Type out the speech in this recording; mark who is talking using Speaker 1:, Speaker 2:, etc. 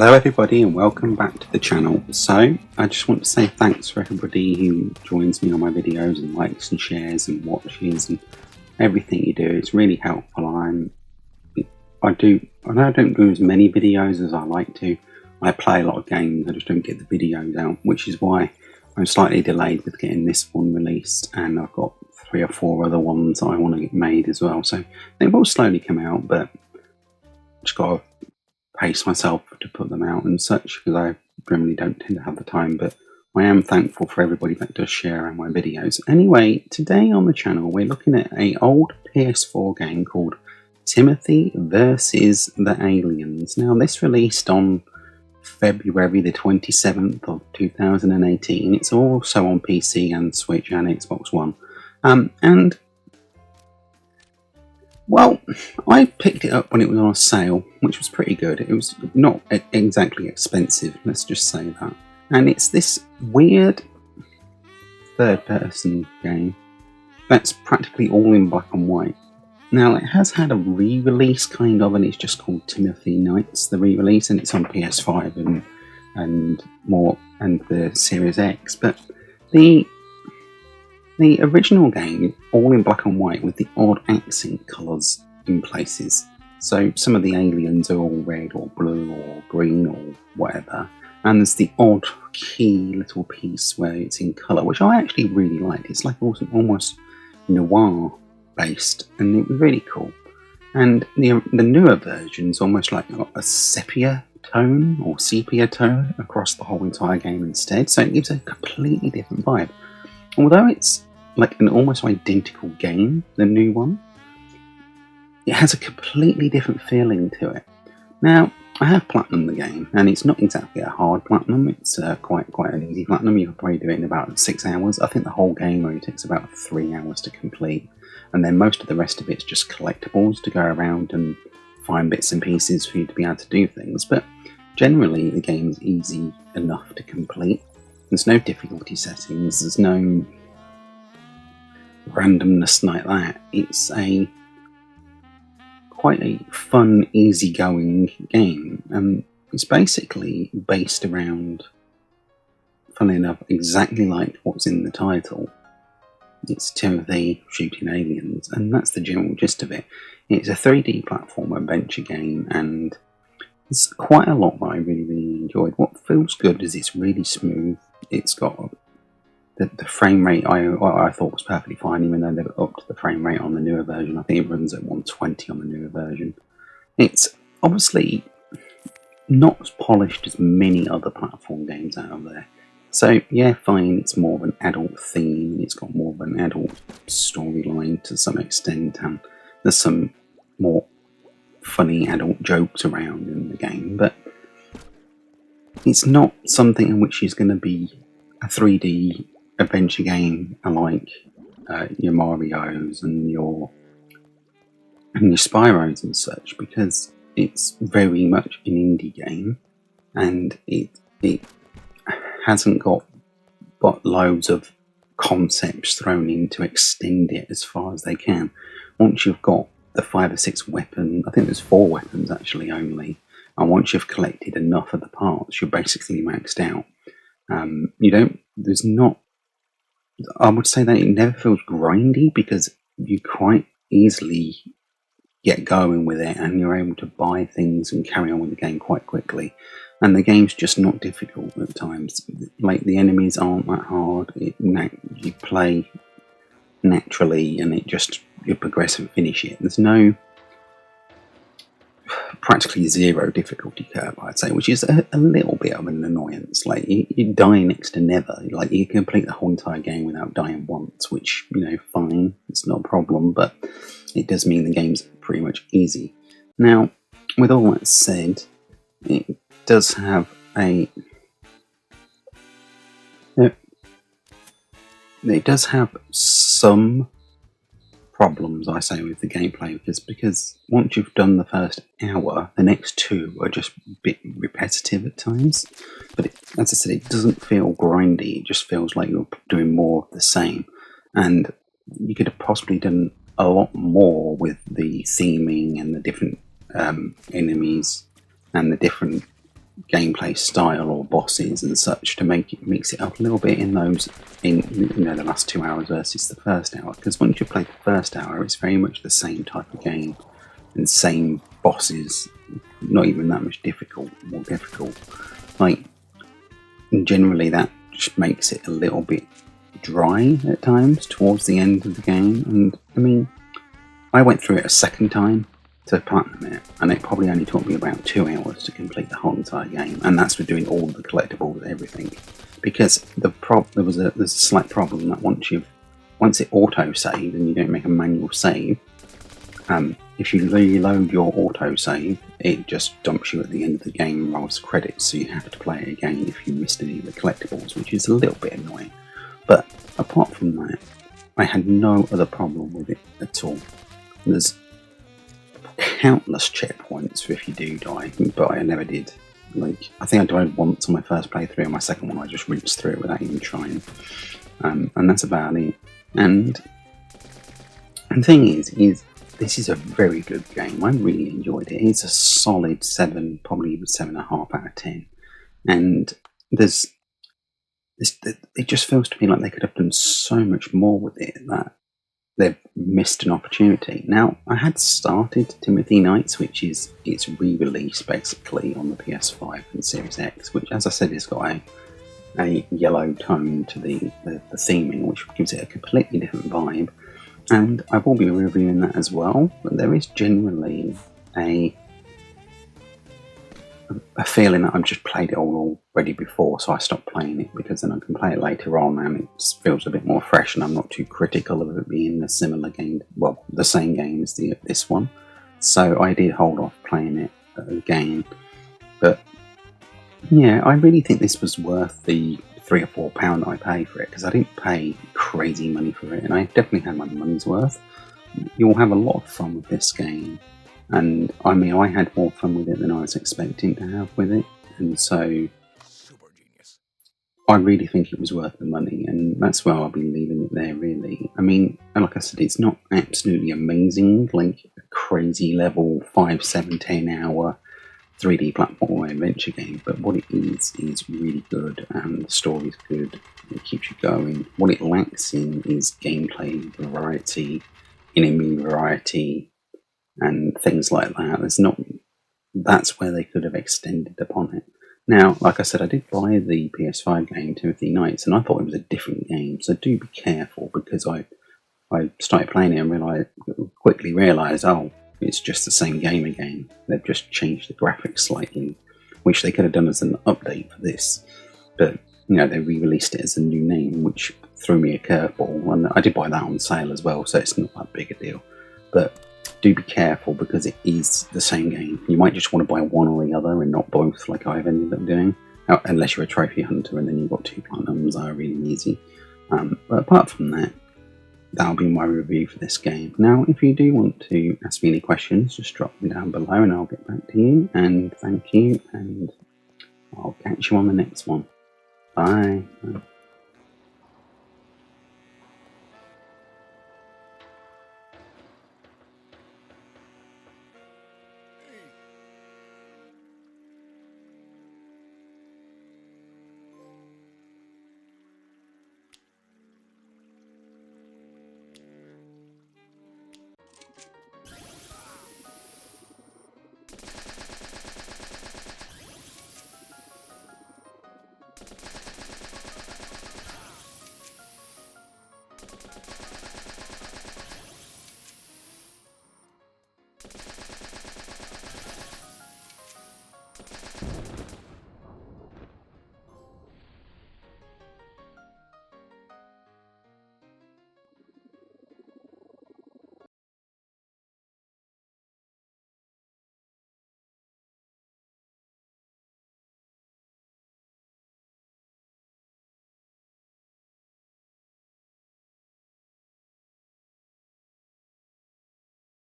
Speaker 1: Hello everybody and welcome back to the channel. So I just want to say thanks for everybody who joins me on my videos and likes and shares and watches and everything you do. It's really helpful. I know I don't do as many videos as I like to. I play a lot of games, I just don't get the videos out, which is why I'm slightly delayed with getting this one released, and I've got 3 or 4 other ones that I want to get made as well. So they will slowly come out, but just got to pace myself to put them out and such, because I generally don't tend to have the time, but I am thankful for everybody that does share on my videos. Anyway, today on the channel we're looking at an old PS4 game called Timothy vs. the Aliens. Now this released on February the 27th of 2018. It's also on PC and Switch and Xbox One. And well, I picked it up when it was on sale, which was pretty good. It was not exactly expensive, let's just say that. And it's this weird third-person game that's practically all in black and white. Now, it has had a re-release, kind of, and it's just called Timothy Knights, the re-release, and it's on PS5 and the Series X. But the original game, all in black and white with the odd accent colours in places. So some of the aliens are all red or blue or green or whatever. And there's the odd key little piece where it's in colour, which I actually really liked. It's like almost noir based, and it was really cool. And the newer version's almost like a sepia tone across the whole entire game instead. So it gives a completely different vibe. Although it's like an almost identical game, the new one, it has a completely different feeling to it. Now, I have platinumed the game, and it's not exactly a hard platinum. It's quite an easy platinum. You can probably do it in about 6 hours. I think the whole game only takes about 3 hours to complete, and then most of the rest of it's just collectibles to go around and find bits and pieces for you to be able to do things. But generally, the game's easy enough to complete. There's no difficulty settings. There's no randomness like that. It's quite a fun, easygoing game, and it's basically based around, funnily enough, exactly like what's in the title. It's Timothy shooting aliens, and that's the general gist of it. It's a 3D platform adventure game, and it's quite a lot that I really enjoyed. What feels good is it's really smooth. It's got the frame rate I thought was perfectly fine, even though they've upped the frame rate on the newer version. I think it runs at 120 on the newer version. It's obviously not as polished as many other platform games out there. So yeah, fine, it's more of an adult theme, it's got more of an adult storyline to some extent, and there's some more funny adult jokes around in the game, but it's not something in which is going to be a 3D adventure game like your Marios and your Spyros and such, because it's very much an indie game, and it hasn't got loads of concepts thrown in to extend it as far as they can. Once you've got the 5 or 6 weapons, I think there's 4 weapons actually only, and once you've collected enough of the parts, you're basically maxed out. I would say that it never feels grindy, because you quite easily get going with it and you're able to buy things and carry on with the game quite quickly. And the game's just not difficult at times. Like, the enemies aren't that hard. You play naturally, and you progress and finish it. There's practically 0 difficulty curve, I'd say, which is a little bit of an annoyance. Like, you die next to never. Like, you complete the whole entire game without dying once, which, fine, it's not a problem, but it does mean the game's pretty much easy. Now, with all that said, it does have some problems, I say, with the gameplay, because once you've done the first hour, the next 2 are just a bit repetitive at times. But as I said, it doesn't feel grindy. It just feels like you're doing more of the same, and you could have possibly done a lot more with the theming and the different enemies and the different gameplay style or bosses and such to mix it up a little bit in the last 2 hours versus the first hour. Because once you play the first hour, it's very much the same type of game and same bosses, not even that much more difficult. Like, generally that just makes it a little bit dry at times towards the end of the game. And I mean, I went through it a second time to platinum it, and it probably only took me about 2 hours to complete the whole entire game, and that's with doing all the collectibles and everything. Because there's a slight problem that once it auto saves and you don't make a manual save, if you reload your auto save, it just dumps you at the end of the game and rolls credits, so you have to play it again if you missed any of the collectibles, which is a little bit annoying. But apart from that, I had no other problem with it at all. There's countless checkpoints for if you do die, but I never did. Like, I think I died once on my first playthrough, and my second one I just rinsed through it without even trying. And that's about it. And the thing is this is a very good game. I really enjoyed it. It's a solid 7, probably even 7.5 out of 10. And it just feels to me like they could have done so much more with it that they've missed an opportunity. Now, I had started Timothy Knights, which is its re-release basically on the PS5 and Series X, which, as I said, has got a yellow tone to the theming, which gives it a completely different vibe. And I will be reviewing that as well, but there is generally a feeling that I've just played it all already before, so I stopped playing it, because then I can play it later on and it feels a bit more fresh, and I'm not too critical of it being a similar game, well, the same game as this one. So I did hold off playing it again. But yeah, I really think this was worth the £3 or £4 I paid for it, because I didn't pay crazy money for it, and I definitely had my money's worth. You'll have a lot of fun with this game. And I mean, I had more fun with it than I was expecting to have with it, and so I really think it was worth the money, and that's where I'll be leaving it there, really. I mean, like I said, it's not absolutely amazing, like a crazy level 5, 7, 10 hour 3D platform adventure game, but what it is really good, and the story's good, it keeps you going. What it lacks in is gameplay variety, enemy variety, and things like that. That's where they could have extended upon it. Now, like I said, I did buy the PS5 game Timothy Knights, and I thought it was a different game, so do be careful, because I started playing it and quickly realised, oh, it's just the same game again. They've just changed the graphics slightly, which they could have done as an update for this. But, they re-released it as a new name, which threw me a curveball, and I did buy that on sale as well, so it's not that big a deal. But do be careful, because it is the same game. You might just want to buy one or the other and not both, like I've ended up doing. Unless you're a trophy hunter and then you've got 2 platinums, are really easy. But apart from that, that'll be my review for this game. Now, if you do want to ask me any questions, just drop them down below and I'll get back to you. And thank you, and I'll catch you on the next one. Bye.